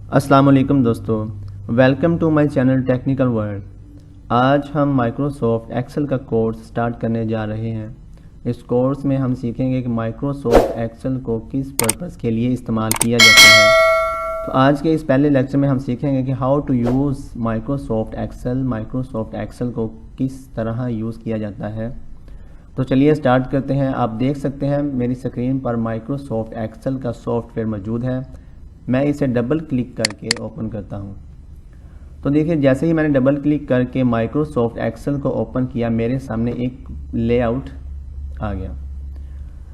अस्सलाम वालेकुम दोस्तों, welcome to my channel technical world. आज हम माइक्रोसॉफ्ट एक्सेल का कोर्स स्टार्ट करने जा रहे हैं। इस कोर्स में हम सीखेंगे कि माइक्रोसॉफ्ट एक्सेल को किस पर्पज़ के लिए इस्तेमाल किया जाता है। तो आज के इस पहले लेक्चर में हम सीखेंगे कि how to use Microsoft Excel को किस तरह यूज़ किया जाता है। तो चलिए स्टार्ट करते हैं। आप देख सकते हैं मेरी स्क्रीन पर माइक्रोसॉफ्ट एक्सेल का सॉफ्टवेयर मौजूद है। मैं इसे डबल क्लिक करके ओपन करता हूं। तो देखिए, जैसे ही मैंने डबल क्लिक करके माइक्रोसॉफ्ट एक्सेल को ओपन किया, मेरे सामने एक लेआउट आ गया।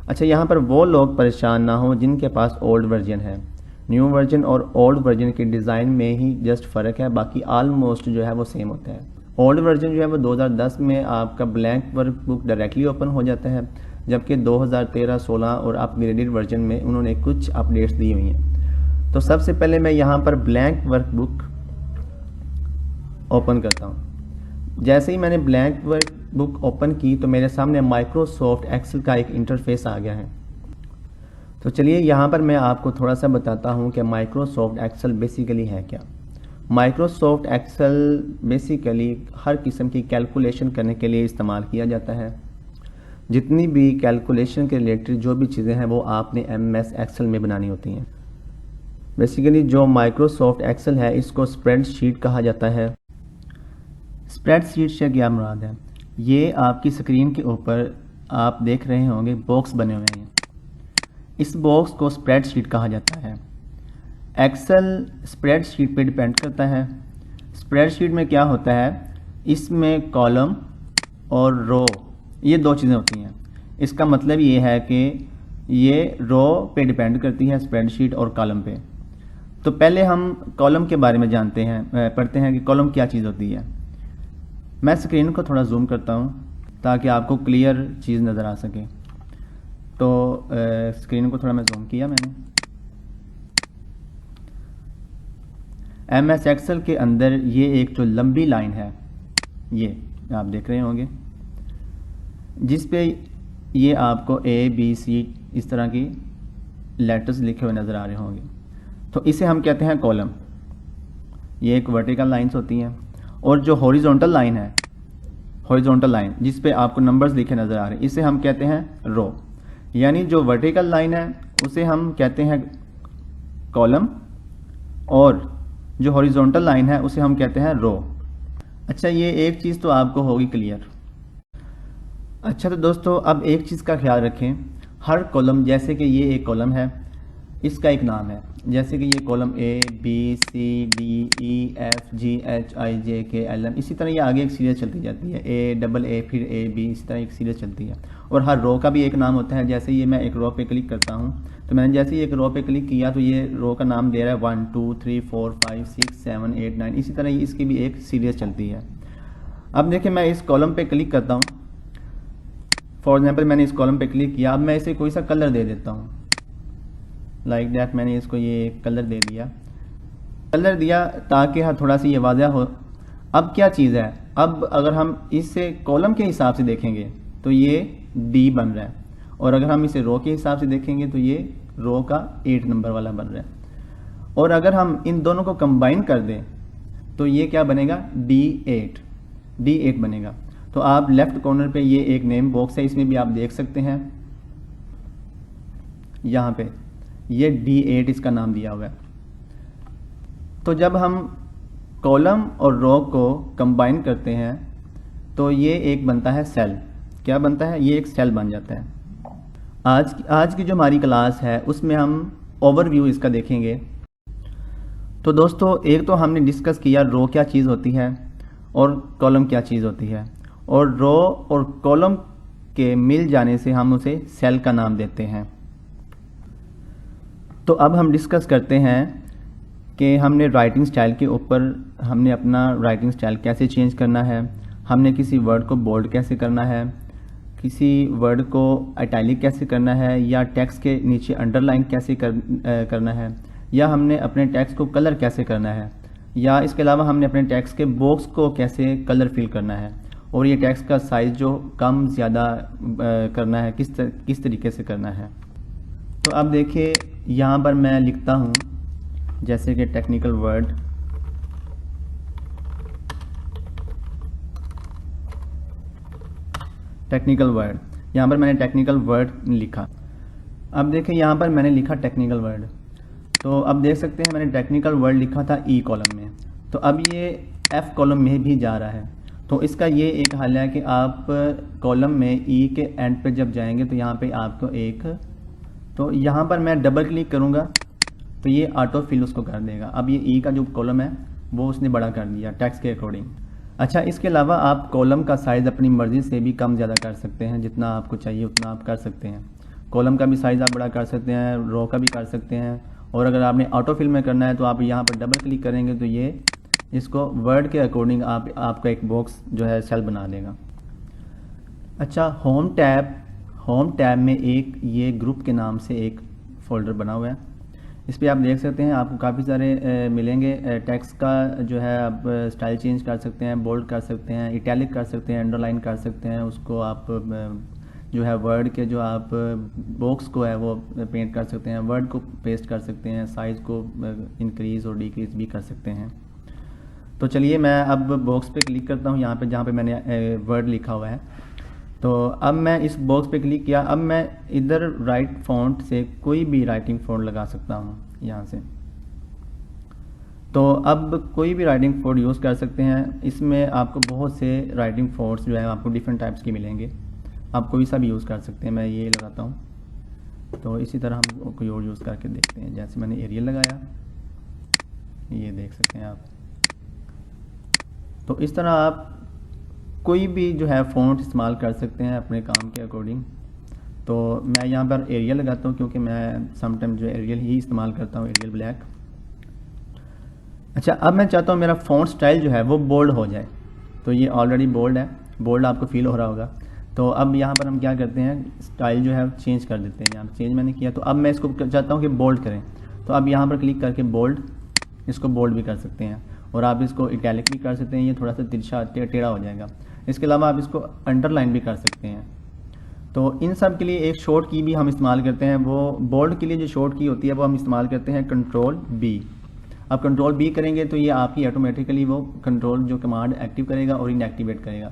अच्छा, यहाँ पर वो लोग परेशान ना हो जिनके पास ओल्ड वर्जन है। न्यू वर्जन और ओल्ड वर्जन के डिज़ाइन में ही जस्ट फ़र्क है, बाकी आलमोस्ट जो है वो सेम होता है। ओल्ड वर्जन जो है वो 2010 में आपका ब्लैंक वर्कबुक डायरेक्टली ओपन हो जाता है, जबकि 2013, 16 और अपग्रेडेड वर्जन में उन्होंने कुछ अपडेट्स दी हुई हैं। तो सबसे पहले मैं यहाँ पर ब्लैंक वर्कबुक ओपन करता हूँ। जैसे ही मैंने ब्लैंक वर्कबुक ओपन की तो मेरे सामने माइक्रोसॉफ्ट एक्सेल का एक इंटरफेस आ गया है। तो चलिए यहाँ पर मैं आपको थोड़ा सा बताता हूँ कि माइक्रोसॉफ्ट एक्सेल बेसिकली है क्या। माइक्रोसॉफ्ट एक्सेल बेसिकली हर किस्म की कैलकुलेशन करने के लिए इस्तेमाल किया जाता है। जितनी भी कैलकुलेशन के रिलेटेड जो भी चीज़ें हैं वो आपने MS एक्सेल में बनानी होती हैं। बेसिकली जो माइक्रोसॉफ्ट एक्सेल है इसको स्प्रेडशीट कहा जाता है। स्प्रेडशीट से क्या मुराद है, ये आपकी स्क्रीन के ऊपर आप देख रहे होंगे बॉक्स बने हुए हैं। इस बॉक्स को स्प्रेडशीट कहा जाता है। एक्सेल स्प्रेडशीट पे डिपेंड करता है। स्प्रेडशीट में क्या होता है, इसमें कॉलम और रो ये दो चीज़ें होती हैं। इसका मतलब ये है कि ये रो पे डिपेंड करती है स्प्रेडशीट और कॉलम पे। तो पहले हम कॉलम के बारे में पढ़ते हैं कि कॉलम क्या चीज़ होती है। मैं स्क्रीन को थोड़ा जूम करता हूँ ताकि आपको क्लियर चीज़ नज़र आ सके। तो स्क्रीन को थोड़ा मैं जूम किया मैंने। MS एक्सेल के अंदर ये एक जो लंबी लाइन है, ये आप देख रहे होंगे, जिस पे ये आपको ABC इस तरह की लेटर्स लिखे हुए नज़र आ रहे होंगे। तो इसे हम कहते हैं कॉलम। ये एक वर्टिकल लाइंस होती हैं। और जो हॉरिजॉन्टल लाइन है, हॉरिजॉन्टल लाइन जिस पे आपको नंबर्स लिखे नज़र आ रहे हैं, इसे हम कहते हैं रो। यानी जो वर्टिकल लाइन है उसे हम कहते हैं कॉलम और जो हॉरिजॉन्टल लाइन है उसे हम कहते हैं रो। अच्छा, ये एक चीज़ तो आपको होगी क्लियर। अच्छा, तो दोस्तों अब एक चीज़ का ख्याल रखें, हर कॉलम, जैसे कि ये एक कॉलम है, इसका एक नाम है। जैसे कि ये कॉलम ABCDEFGHIJKLM, इसी तरह ये आगे एक सीरीज चलती जाती है, AA फिर AB, इसी तरह एक सीरीज चलती है। और हर रो का भी एक नाम होता है। जैसे ये मैं एक रो पे क्लिक करता हूँ, तो मैंने जैसे ही एक रो पे क्लिक किया तो ये रो का नाम दे रहा है 1 2 3 4 5 6 7 8 9, इसी तरह इसकी भी एक सीरीज चलती है। अब देखिए, मैं इस कॉलम पे क्लिक करता हूँ। फॉर एग्जाम्पल मैंने इस कॉलम पे क्लिक किया। अब मैं इसे कोई सा कलर दे देता हूँ, लाइक दैट। मैंने इसको ये कलर दे दिया, कलर दिया ताकि थोड़ा सा ये वाज़ह हो। अब क्या चीज़ है, अब अगर हम इसे कॉलम के हिसाब से देखेंगे तो ये D बन रहा है, और अगर हम इसे रो के हिसाब से देखेंगे तो ये रो का 8 नंबर वाला बन रहा है। और अगर हम इन दोनों को कंबाइन कर दें तो ये क्या बनेगा, D8 बनेगा। तो आप लेफ्ट कॉर्नर पे ये एक नेम बॉक्स है, इसमें भी आप देख सकते हैं, यहाँ पे ये D8 इसका नाम दिया हुआ है। तो जब हम कॉलम और रो को कंबाइन करते हैं तो ये एक बनता है सेल। क्या बनता है, ये एक सेल बन जाता है। आज की जो हमारी क्लास है उसमें हम ओवरव्यू इसका देखेंगे। तो दोस्तों, एक तो हमने डिस्कस किया रो क्या चीज़ होती है और कॉलम क्या चीज़ होती है, और रो और कॉलम के मिल जाने से हम उसे सेल का नाम देते हैं। तो अब हम डिस्कस करते हैं कि हमने राइटिंग स्टाइल के ऊपर हमने अपना राइटिंग स्टाइल कैसे चेंज करना है, हमने किसी वर्ड को बोल्ड कैसे करना है, किसी वर्ड को इटैलिक कैसे करना है, या टेक्स्ट के नीचे अंडरलाइन कैसे करना है, या हमने अपने टेक्स्ट को कलर कैसे करना है, या इसके अलावा हमने अपने टेक्स्ट के बॉक्स को कैसे कलर फिल करना है, और ये टेक्स्ट का साइज़ जो कम ज़्यादा करना है किस तरीके से करना है। तो अब देखिए, यहाँ पर मैं लिखता हूँ जैसे कि टेक्निकल वर्ड, यहाँ पर मैंने टेक्निकल वर्ड लिखा। अब देखें यहाँ पर मैंने लिखा टेक्निकल वर्ड, तो अब देख सकते हैं मैंने टेक्निकल वर्ड लिखा था ई कॉलम में, तो अब ये एफ कॉलम में भी जा रहा है। तो इसका ये एक हल है कि आप कॉलम में ई के एंड पे जब जाएंगे तो यहाँ पे आपको तो यहाँ पर मैं डबल क्लिक करूँगा तो ये ऑटो फिल उसको कर देगा। अब ये ई का जो कॉलम है वो उसने बड़ा कर दिया टेक्स्ट के अकॉर्डिंग। अच्छा, इसके अलावा आप कॉलम का साइज़ अपनी मर्ज़ी से भी कम ज़्यादा कर सकते हैं, जितना आपको चाहिए उतना आप कर सकते हैं। कॉलम का भी साइज़ आप बड़ा कर सकते हैं, रो का भी कर सकते हैं, और अगर आपने ऑटो फिल में करना है तो आप यहाँ पर डबल क्लिक करेंगे तो ये इसको वर्ड के अकॉर्डिंग आपका एक बॉक्स जो है सेल बना देगा। अच्छा, होम टैब में एक ये ग्रुप के नाम से एक फ़ोल्डर बना हुआ है। इस पर आप देख सकते हैं आपको काफ़ी सारे मिलेंगे। टेक्स्ट का जो है आप स्टाइल चेंज कर सकते हैं, बोल्ड कर सकते हैं, इटैलिक कर सकते हैं, अंडरलाइन कर सकते हैं। उसको आप जो है वर्ड के जो आप बॉक्स को है वो पेंट कर सकते हैं, वर्ड को पेस्ट कर सकते हैं, साइज़ को इंक्रीज़ और डिक्रीज़ भी कर सकते हैं। तो चलिए मैं अब बॉक्स पे क्लिक करता हूँ यहाँ पे जहाँ पे मैंने वर्ड लिखा हुआ है। तो अब मैं इस बॉक्स पे क्लिक किया। अब मैं इधर राइट फ़ॉन्ट से कोई भी राइटिंग फ़ॉन्ट लगा सकता हूँ यहाँ से। तो अब कोई भी राइटिंग फ़ॉन्ट यूज़ कर सकते हैं। इसमें आपको बहुत से राइटिंग फ़ॉन्ट्स जो है आपको डिफरेंट टाइप्स के मिलेंगे, आप कोई सा भी यूज़ कर सकते हैं। मैं ये लगाता हूँ। तो इसी तरह हम कोई और यूज़ करके देखते हैं। जैसे मैंने एरियल लगाया, ये देख सकते हैं आप। तो इस तरह आप कोई भी जो है फ़ॉन्ट इस्तेमाल कर सकते हैं अपने काम के अकॉर्डिंग। तो मैं यहाँ पर एरियल लगाता हूँ क्योंकि मैं समटाइम जो एरियल ही इस्तेमाल करता हूँ, एरियल ब्लैक। अच्छा, अब मैं चाहता हूँ मेरा फ़ॉन्ट स्टाइल जो है वो बोल्ड हो जाए। तो ये ऑलरेडी बोल्ड है, बोल्ड आपको फील हो रहा होगा। तो अब यहाँ पर हम क्या करते हैं, स्टाइल जो है चेंज कर देते हैं। यहाँ पर चेंज मैंने किया, तो अब मैं इसको चाहता हूँ कि बोल्ड करें। तो अब यहाँ पर क्लिक करके बोल्ड, इसको बोल्ड भी कर सकते हैं, और आप इसको इटैलिक भी कर सकते हैं। ये थोड़ा सा तिरछा टेढ़ा हो जाएगा। इसके अलावा आप इसको अंडरलाइन भी कर सकते हैं। तो इन सब के लिए एक शॉर्ट की भी हम इस्तेमाल करते हैं। वो बोल्ड के लिए जो शॉर्ट की होती है वो हम इस्तेमाल करते हैं कंट्रोल बी। अब कंट्रोल बी करेंगे तो ये आपकी ऑटोमेटिकली वो कंट्रोल जो कमांड एक्टिव करेगा और इनएक्टिवेट करेगा,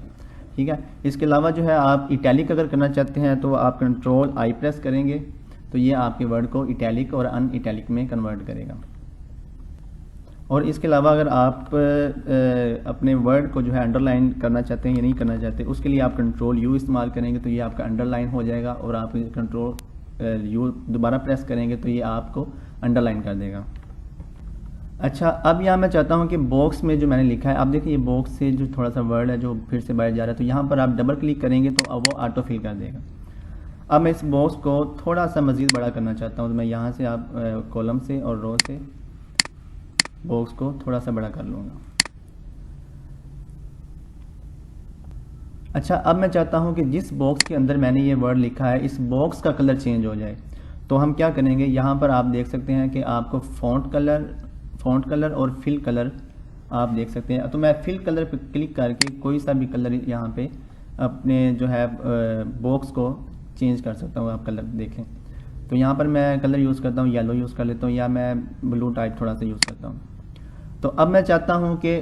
ठीक है। इसके अलावा जो है आप इटैलिक अगर करना चाहते हैं तो आप कंट्रोल आई प्रेस करेंगे तो ये आपके वर्ड को इटैलिक और अन इटैलिक में कन्वर्ट करेगा। और इसके अलावा अगर आप अपने वर्ड को जो है अंडरलाइन करना चाहते हैं या नहीं करना चाहते, उसके लिए आप कंट्रोल यू इस्तेमाल करेंगे तो ये आपका अंडरलाइन हो जाएगा, और आप कंट्रोल यू दोबारा प्रेस करेंगे तो ये आपको अंडरलाइन कर देगा। अच्छा, अब यहाँ मैं चाहता हूँ कि बॉक्स में जो मैंने लिखा है, आप देखिए ये बॉक्स से जो थोड़ा सा वर्ड है जो फिर से बाहर जा रहा है, तो यहाँ पर आप डबल क्लिक करेंगे तो अब वो ऑटो फिल कर देगा। अब मैं इस बॉक्स को थोड़ा सा मज़ीद बड़ा करना चाहता हूँ, तो मैं यहाँ से आप कॉलम से और रो से बॉक्स को थोड़ा सा बड़ा कर लूँगा। अच्छा, अब मैं चाहता हूँ कि जिस बॉक्स के अंदर मैंने ये वर्ड लिखा है इस बॉक्स का कलर चेंज हो जाए। तो हम क्या करेंगे, यहाँ पर आप देख सकते हैं कि आपको फ़ॉन्ट कलर और फिल कलर आप देख सकते हैं। तो मैं फिल कलर पे क्लिक करके कोई सा भी कलर यहाँ पे अपने जो है बॉक्स को चेंज कर सकता हूँ। आप कलर देखें तो यहाँ पर मैं कलर यूज़ करता हूँ, येलो यूज़ कर लेता हूँ, या मैं ब्लू टाइप थोड़ा सा यूज़ करता हूँ। तो अब मैं चाहता हूँ कि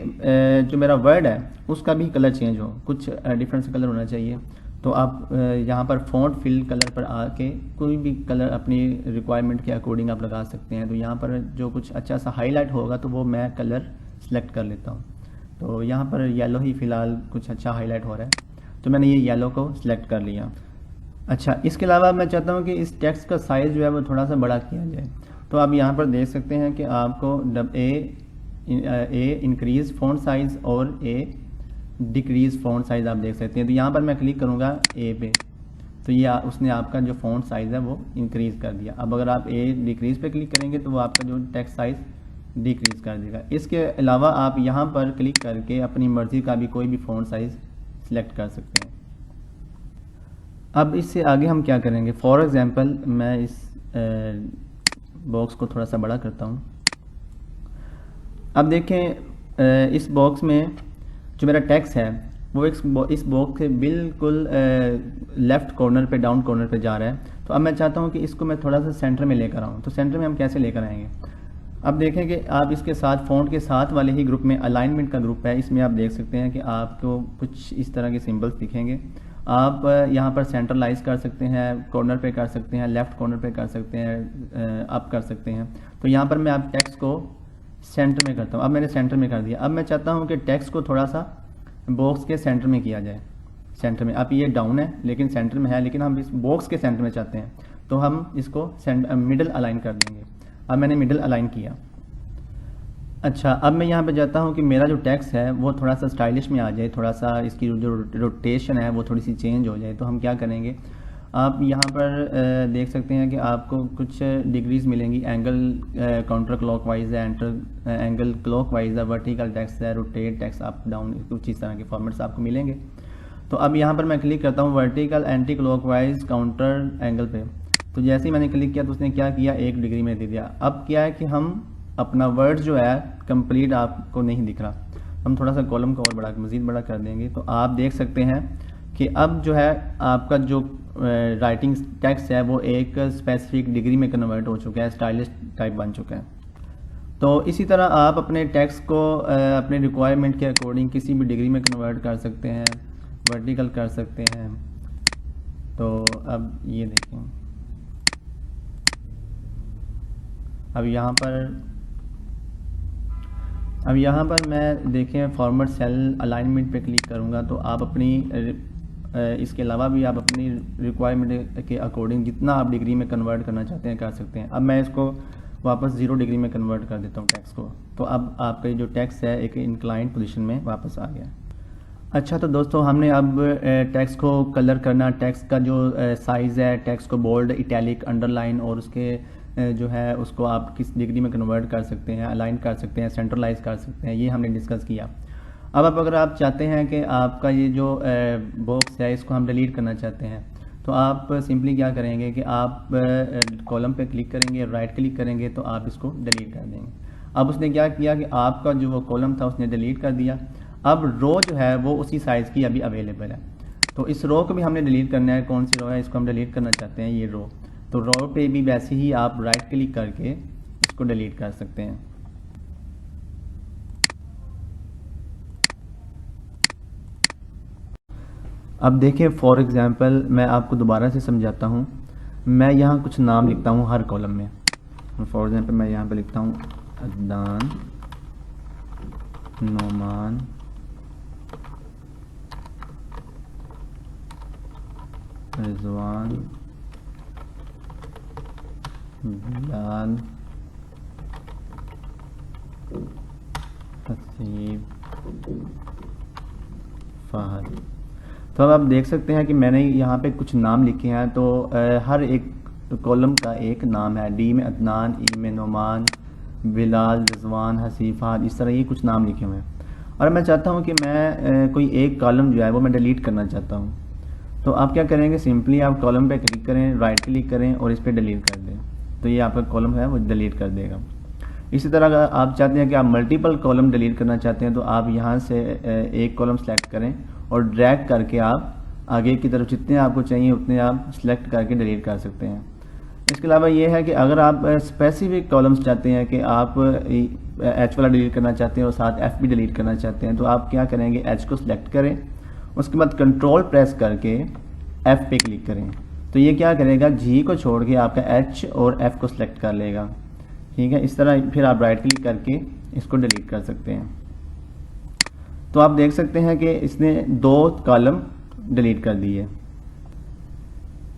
जो मेरा वर्ड है उसका भी कलर चेंज हो, कुछ डिफरेंट कलर होना चाहिए। तो आप यहाँ पर फ़ॉन्ट फिल कलर पर आके कोई भी कलर अपनी रिक्वायरमेंट के अकॉर्डिंग आप लगा सकते हैं। तो यहाँ पर जो कुछ अच्छा सा हाईलाइट होगा तो वो मैं कलर सेलेक्ट कर लेता हूँ। तो यहाँ पर येलो ही फ़िलहाल कुछ अच्छा हाईलाइट हो रहा है, तो मैंने ये येलो को सिलेक्ट कर लिया। अच्छा, इसके अलावा मैं चाहता हूँ कि इस टेक्स्ट का साइज़ जो है वो थोड़ा सा बड़ा किया जाए। तो आप यहाँ पर देख सकते हैं कि आपको ए इंक्रीज़ फ़ॉन्ट साइज़ और ए डिक्रीज़ फ़ॉन्ट साइज़ आप देख सकते हैं। तो यहाँ पर मैं क्लिक करूँगा ए पे, तो ये उसने आपका जो फ़ॉन्ट साइज़ है वो इंक्रीज़ कर दिया। अब अगर आप ए डिक्रीज़ पे क्लिक करेंगे तो वो आपका जो टेक्स्ट साइज़ डिक्रीज़ कर देगा। इसके अलावा आप यहाँ पर क्लिक करके अपनी मर्ज़ी का भी कोई भी फ़ॉन्ट साइज़ सिलेक्ट कर सकते हैं। अब इससे आगे हम क्या करेंगे, फॉर एग्ज़ाम्पल मैं इस बॉक्स को थोड़ा सा बड़ा करता हूँ। अब देखें इस बॉक्स में जो मेरा टेक्स्ट है वो इस बॉक्स के बिल्कुल लेफ़्ट कॉर्नर पे, डाउन कॉर्नर पे जा रहा है। तो अब मैं चाहता हूँ कि इसको मैं थोड़ा सा सेंटर में लेकर आऊँ। तो सेंटर में हम कैसे लेकर आएंगे, अब देखें कि आप इसके साथ फ़ॉन्ट के साथ वाले ही ग्रुप में अलाइनमेंट का ग्रुप है, इसमें आप देख सकते हैं कि आपको कुछ इस तरह के सिंबल्स दिखेंगे। आप यहाँ पर सेंट्रलाइज कर सकते हैं, कॉर्नर पे कर सकते हैं, लेफ़्ट कॉर्नर पे कर सकते हैं, अप कर सकते हैं। तो यहाँ पर मैं आप टेक्स्ट को सेंटर में करता हूँ। अब मैंने सेंटर में कर दिया। अब मैं चाहता हूँ कि टेक्स्ट को थोड़ा सा बॉक्स के सेंटर में किया जाए, सेंटर में। अब ये डाउन है लेकिन सेंटर में है, लेकिन हम इस बॉक्स के सेंटर में चाहते हैं, तो हम इसको मिडल अलाइन कर देंगे। अब मैंने मिडल अलाइन किया। अच्छा, अब मैं यहाँ पे जाता हूँ कि मेरा जो टेक्स्ट है वो थोड़ा सा स्टाइलिश में आ जाए, थोड़ा सा इसकी जो रोटेशन है वो थोड़ी सी चेंज हो जाए। तो हम क्या करेंगे, आप यहाँ पर देख सकते हैं कि आपको कुछ डिग्रीज मिलेंगी। एंगल काउंटर क्लॉकवाइज है, एंगल क्लॉकवाइज है, वर्टिकल टेक्स्ट है, रोटेट टेक्स्ट, अप डाउन, कुछ इस तरह के फॉर्मेट्स आपको मिलेंगे। तो अब यहाँ पर मैं क्लिक करता हूँ vertical anti clockwise counter angle पे। तो जैसे ही मैंने क्लिक किया तो उसने क्या किया, 1 डिग्री में दे दिया। अब क्या है कि हम अपना वर्ड जो है कंप्लीट आपको नहीं दिख रहा, हम थोड़ा सा कॉलम को और मज़ीद बड़ा कर देंगे। तो आप देख सकते हैं कि अब जो है आपका जो राइटिंग टेक्स्ट है वो एक स्पेसिफिक डिग्री में कन्वर्ट हो चुका है, स्टाइलिश टाइप बन चुका है। तो इसी तरह आप अपने टेक्स्ट को अपने रिक्वायरमेंट के अकॉर्डिंग किसी भी डिग्री में कन्वर्ट कर सकते हैं, वर्टिकल कर सकते हैं। तो अब ये देखें, अब यहाँ पर मैं देखें फॉर्मेट सेल अलाइनमेंट पे क्लिक करूँगा तो आप अपनी इसके अलावा भी आप अपनी रिक्वायरमेंट के अकॉर्डिंग जितना आप डिग्री में कन्वर्ट करना चाहते हैं कर सकते हैं। अब मैं इसको वापस 0 डिग्री में कन्वर्ट कर देता हूँ टेक्स्ट को। तो अब आपका जो टेक्स्ट है एक इंक्लाइंड पोजीशन में वापस आ गया। अच्छा, तो दोस्तों हमने अब टेक्स्ट को कलर करना, टेक्स्ट का जो साइज़ है, टेक्स्ट को बोल्ड, इटैलिक, अंडरलाइन और उसके जो है उसको आप किस डिग्री में कन्वर्ट कर सकते हैं, अलाइन कर सकते हैं, सेंट्रलाइज कर सकते हैं, ये हमने डिस्कस किया। अब अगर आप चाहते हैं कि आपका ये जो बॉक्स है इसको हम डिलीट करना चाहते हैं, तो आप सिंपली क्या करेंगे कि आप कॉलम पे क्लिक करेंगे, राइट क्लिक करेंगे तो आप इसको डिलीट कर देंगे। अब उसने क्या किया कि आपका जो वो कॉलम था उसने डिलीट कर दिया। अब रो जो है वो उसी साइज़ की अभी अवेलेबल है, तो इस रो को भी हमने डिलीट करना है। कौन सी रो है, इसको हम डिलीट करना चाहते हैं, ये रो। तो रो पे भी वैसे ही आप राइट क्लिक करके इसको डिलीट कर सकते हैं। अब देखिए फॉर एग्जांपल मैं आपको दोबारा से समझाता हूँ। मैं यहाँ कुछ नाम लिखता हूँ हर कॉलम में। फॉर एग्जांपल मैं यहाँ पे लिखता हूँ अदनान, नोमान, रिजवान, बिलाल, हसीब, फहद। तो अब आप देख सकते हैं कि मैंने यहाँ पे कुछ नाम लिखे हैं। तो हर एक कॉलम का एक नाम है। डी में अदनान, ई में नोमान, बिलाल, रिजवान, हसीब, फहद, इस तरह ये कुछ नाम लिखे हुए हैं। और मैं चाहता हूँ कि मैं कोई एक कॉलम जो है वो मैं डिलीट करना चाहता हूँ। तो आप क्या करेंगे, सिंपली आप कॉलम पे क्लिक करें, राइट क्लिक करें और इस पर डिलीट कर दें, तो ये आपका कॉलम है वो डिलीट कर देगा। इसी तरह अगर आप चाहते हैं कि आप मल्टीपल कॉलम डिलीट करना चाहते हैं तो आप यहाँ से एक कॉलम सेलेक्ट करें और ड्रैग करके आप आगे की तरफ जितने आपको चाहिए उतने आप सेलेक्ट करके डिलीट कर सकते हैं। इसके अलावा ये है कि अगर आप स्पेसिफिक कॉलम्स चाहते हैं कि आप एच वाला डिलीट करना चाहते हैं और साथ एफ भी डिलीट करना चाहते हैं, तो आप क्या करेंगे, एच को सिलेक्ट करें, उसके बाद कंट्रोल प्रेस करके एफ पे क्लिक करें। तो ये क्या करेगा, जी को छोड़ के आपका एच और एफ को सिलेक्ट कर लेगा। ठीक है, इस तरह फिर आप राइट क्लिक करके इसको डिलीट कर सकते हैं। तो आप देख सकते हैं कि इसने 2 कॉलम डिलीट कर दिए।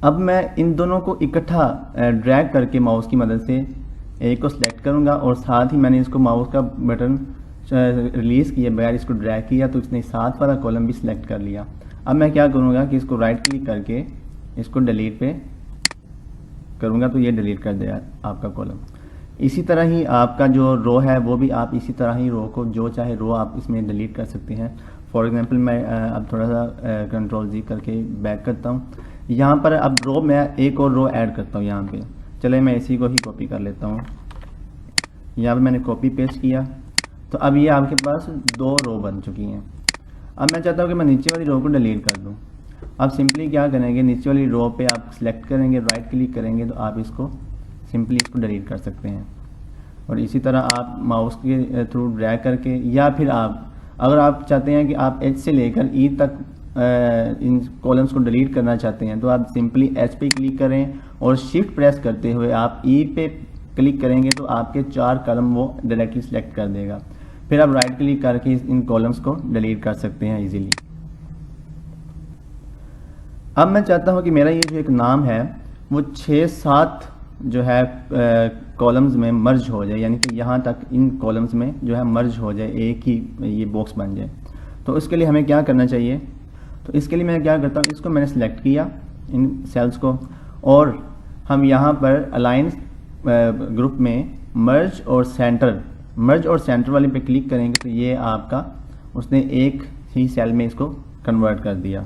अब मैं इन दोनों को इकट्ठा ड्रैग करके माउस की मदद से एक को सिलेक्ट करूंगा और साथ ही मैंने इसको माउस का बटन रिलीज़ किए बगैर इसको ड्रैग किया तो इसने साथ वाला कॉलम भी सिलेक्ट कर लिया। अब मैं क्या करूंगा कि इसको राइट क्लिक करके इसको डिलीट पे करूंगा तो ये डिलीट कर देगा आपका कॉलम। इसी तरह ही आपका जो रो है वो भी आप इसी तरह ही रो को जो चाहे रो आप इसमें डिलीट कर सकते हैं। फॉर एग्जांपल मैं अब थोड़ा सा कंट्रोल जी करके बैक करता हूँ। यहाँ पर अब रो मैं एक और रो ऐड करता हूँ यहाँ पे। चले मैं इसी को ही कॉपी कर लेता हूँ। यहाँ पे मैंने कॉपी पेस्ट किया तो अब ये आपके पास 2 रो बन चुकी हैं। अब मैं चाहता हूँ कि मैं नीचे वाली रो को डिलीट कर दूँ। अब सिंपली क्या करेंगे, नीचे वाली रो पे आप सिलेक्ट करेंगे, राइट क्लिक करेंगे तो आप इसको सिंपली इसको डिलीट कर सकते हैं। और इसी तरह आप माउस के थ्रू ड्रैग करके, या फिर आप अगर आप चाहते हैं कि आप एच से लेकर ई तक इन कॉलम्स को डिलीट करना चाहते हैं, तो आप सिंपली एच पे क्लिक करें और शिफ्ट प्रेस करते हुए आप ई पे क्लिक करेंगे तो आपके 4 कॉलम वो डायरेक्टली सिलेक्ट कर देगा। फिर आप राइट क्लिक करके इन कॉलम्स को डिलीट कर सकते हैं इजीली। अब मैं चाहता हूं कि मेरा ये जो एक नाम है वो 6-7 जो है कॉलम्स में मर्ज हो जाए, यानी कि यहाँ तक इन कॉलम्स में जो है मर्ज हो जाए, एक ही ये बॉक्स बन जाए। तो इसके लिए हमें क्या करना चाहिए? तो इसके लिए मैं क्या करता हूँ, इसको मैंने सेलेक्ट किया इन सेल्स को, और हम यहाँ पर अलाइन ग्रुप में मर्ज और सेंटर वाले पे क्लिक करेंगे तो ये आपका उसने एक ही सेल में इसको कन्वर्ट कर दिया।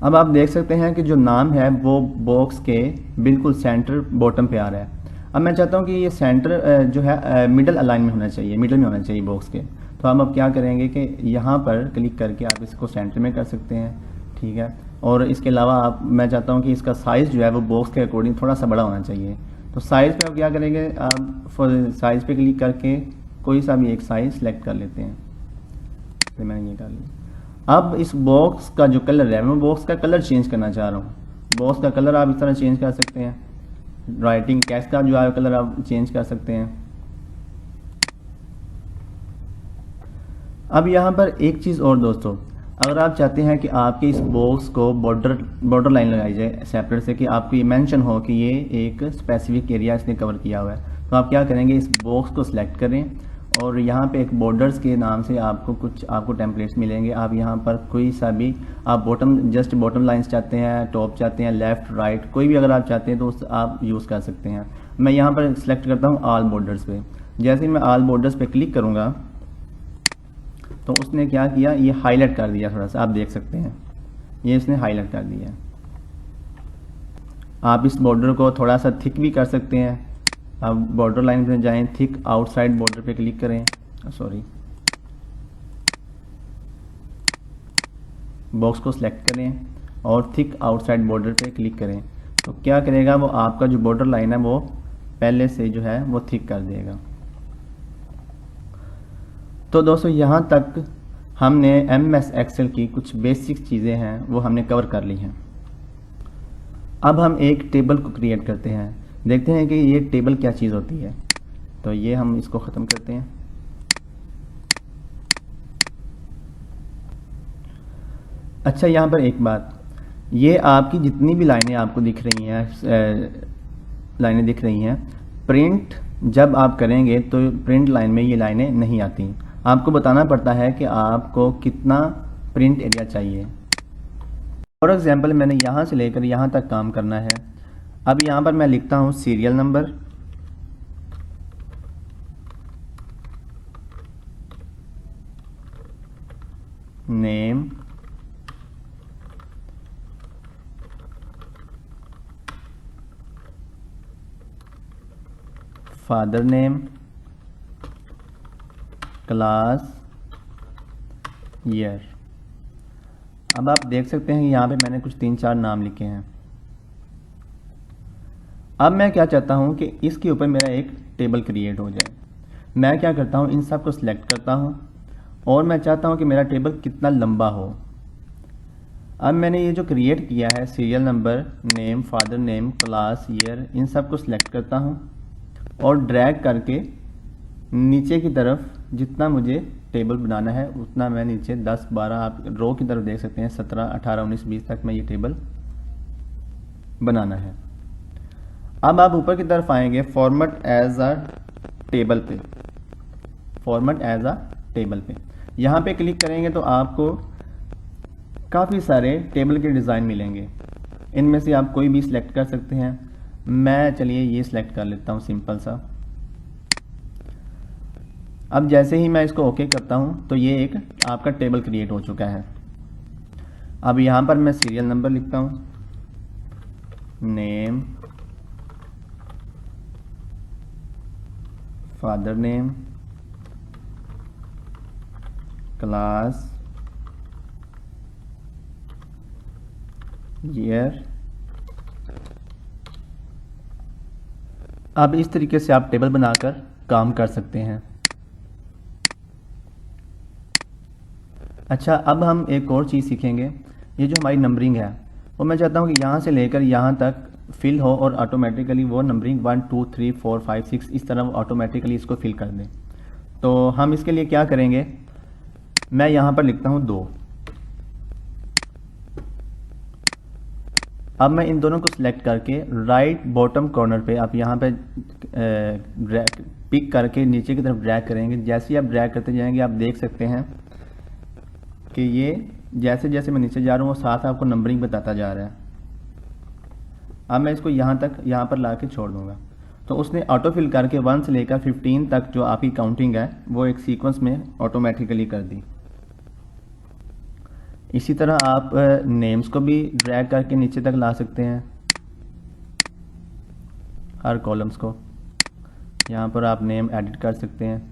अब आप देख सकते हैं कि जो नाम है वो बॉक्स के बिल्कुल सेंटर बॉटम पे आ रहा है। अब मैं चाहता हूँ कि ये सेंटर जो है मिडल अलाइन में होना चाहिए, मिडल में होना चाहिए बॉक्स के। तो हम अब क्या करेंगे कि यहाँ पर क्लिक करके आप इसको सेंटर में कर सकते हैं, ठीक है। और इसके अलावा मैं चाहता हूँ कि इसका साइज़ जो है वो बॉक्स के अकॉर्डिंग थोड़ा सा बड़ा होना चाहिए। तो साइज़ पे आप क्या करेंगे, आप साइज़ पे क्लिक करके कोई सा भी एक साइज़ सेलेक्ट कर लेते हैं। तो मैंने ये कर लिया। अब इस बॉक्स का जो कलर है, मैं बॉक्स का कलर चेंज करना चाह रहा हूँ। बॉक्स का कलर आप इस तरह चेंज कर सकते हैं, राइटिंग टेक्स्ट का जो है कलर आप चेंज कर सकते हैं। अब यहाँ पर एक चीज़ और दोस्तों, अगर आप चाहते हैं कि आपके इस बॉक्स को बॉर्डर लाइन लगाई जाए सेपरेट से, कि आपको ये मेंशन हो कि ये एक स्पेसिफिक एरिया इसने कवर किया हुआ है, तो आप क्या करेंगे, इस बॉक्स को सिलेक्ट करें और यहाँ पे एक बॉर्डर्स के नाम से आपको टेम्पलेट्स मिलेंगे। आप यहाँ पर कोई सा भी आप जस्ट बॉटम लाइंस चाहते हैं, टॉप चाहते हैं, लेफ्ट राइट कोई भी अगर आप चाहते हैं तो आप यूज़ कर सकते हैं। मैं यहाँ पर सिलेक्ट करता हूँ ऑल बॉर्डर्स पे। जैसे ही मैं ऑल बॉर्डर्स पे क्लिक करूँगा तो उसने क्या किया, ये हाईलाइट कर दिया थोड़ा सा, आप देख सकते हैं ये इसने हाईलाइट कर दिया। आप इस बॉर्डर को थोड़ा सा थिक भी कर सकते हैं। अब बॉर्डर लाइन पे जाएं, थिक आउटसाइड बॉर्डर पे क्लिक करें, बॉक्स को सिलेक्ट करें और थिक आउटसाइड बॉर्डर पे क्लिक करें। तो क्या करेगा, वो आपका जो बॉर्डर लाइन है वो पहले से जो है वो थिक कर देगा। तो दोस्तों यहाँ तक हमने MS एक्सेल की कुछ बेसिक चीज़ें हैं वो हमने कवर कर ली हैं। अब हम एक टेबल को क्रिएट करते हैं, देखते हैं कि ये टेबल क्या चीज़ होती है। तो ये हम इसको ख़त्म करते हैं। अच्छा, यहाँ पर एक बात, ये आपकी जितनी भी लाइनें आपको दिख रही हैं, प्रिंट जब आप करेंगे तो प्रिंट लाइन में ये लाइनें नहीं आती। आपको बताना पड़ता है कि आपको कितना प्रिंट एरिया चाहिए। फॉर एग्जांपल मैंने यहाँ से लेकर यहाँ तक काम करना है। अब यहाँ पर मैं लिखता हूँ serial number, name, father name, class, year. अब आप देख सकते हैं यहाँ पे मैंने कुछ 3-4 नाम लिखे हैं। अब मैं क्या चाहता हूँ कि इसके ऊपर मेरा एक टेबल क्रिएट हो जाए। मैं क्या करता हूँ, इन सब को सिलेक्ट करता हूँ और मैं चाहता हूँ कि मेरा टेबल कितना लंबा हो। अब मैंने ये जो क्रिएट किया है, serial number, name, father name, class, year, इन सब को सिलेक्ट करता हूँ और ड्रैग करके नीचे की तरफ जितना मुझे टेबल बनाना है उतना मैं नीचे 10-12, आप रो की तरफ देख सकते हैं 17, 18, 19, 20 तक मैं ये टेबल बनाना है। अब आप ऊपर की तरफ आएंगे फॉर्मेट एज अ टेबल पे, फॉर्मेट एज अ टेबल पे यहाँ पे क्लिक करेंगे तो आपको काफ़ी सारे टेबल के डिज़ाइन मिलेंगे। इनमें से आप कोई भी सिलेक्ट कर सकते हैं। मैं चलिए ये सिलेक्ट कर लेता हूँ सिंपल सा। अब जैसे ही मैं इसको ओके करता हूँ तो ये एक आपका टेबल क्रिएट हो चुका है। अब यहाँ पर मैं सीरियल नंबर लिखता हूँ, name, father name, class, year. अब इस तरीके से आप टेबल बनाकर काम कर सकते हैं। अच्छा, अब हम एक और चीज़ सीखेंगे। ये जो हमारी नंबरिंग है वो मैं चाहता हूँ कि यहाँ से लेकर यहाँ तक फिल हो और ऑटोमेटिकली वो नंबरिंग 1 2 3 4 5 6 इस तरह ऑटोमेटिकली इसको फिल कर दें। तो हम इसके लिए क्या करेंगे, मैं यहाँ पर लिखता हूँ 2। अब मैं इन दोनों को सिलेक्ट करके राइट बॉटम कॉर्नर पे आप यहाँ पे पिक करके नीचे की तरफ ड्रैग करेंगे। जैसे ही आप ड्रैग करते जाएंगे आप देख सकते हैं कि ये जैसे जैसे मैं नीचे जा रहा हूँ वो साथ आपको नंबरिंग बताता जा रहा है। अब मैं इसको यहाँ तक यहाँ पर ला के छोड़ दूँगा। तो उसने ऑटो फिल करके 1 से लेकर 15 तक जो आपकी काउंटिंग है वो एक सीक्वेंस में ऑटोमेटिकली कर दी। इसी तरह आप नेम्स को भी ड्रैग करके नीचे तक ला सकते हैं, हर कॉलम्स को। यहाँ पर आप नेम एडिट कर सकते हैं।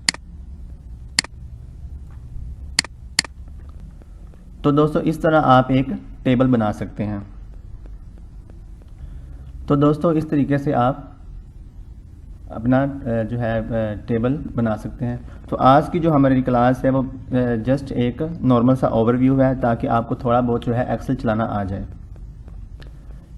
तो दोस्तों इस तरह आप एक टेबल बना सकते हैं। तो दोस्तों इस तरीके से आप अपना जो है टेबल बना सकते हैं। तो आज की जो हमारी क्लास है वो जस्ट एक नॉर्मल सा ओवरव्यू है ताकि आपको थोड़ा बहुत जो है एक्सेल चलाना आ जाए।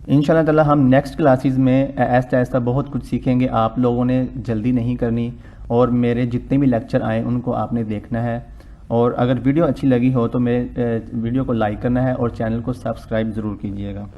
इंशाल्लाह ताला हम नेक्स्ट क्लासेस में ऐसा ऐसा बहुत कुछ सीखेंगे। आप लोगों ने जल्दी नहीं करनी और मेरे जितने भी लेक्चर आए उनको आपने देखना है। और अगर वीडियो अच्छी लगी हो तो मेरे वीडियो को लाइक करना है और चैनल को सब्सक्राइब ज़रूर कीजिएगा।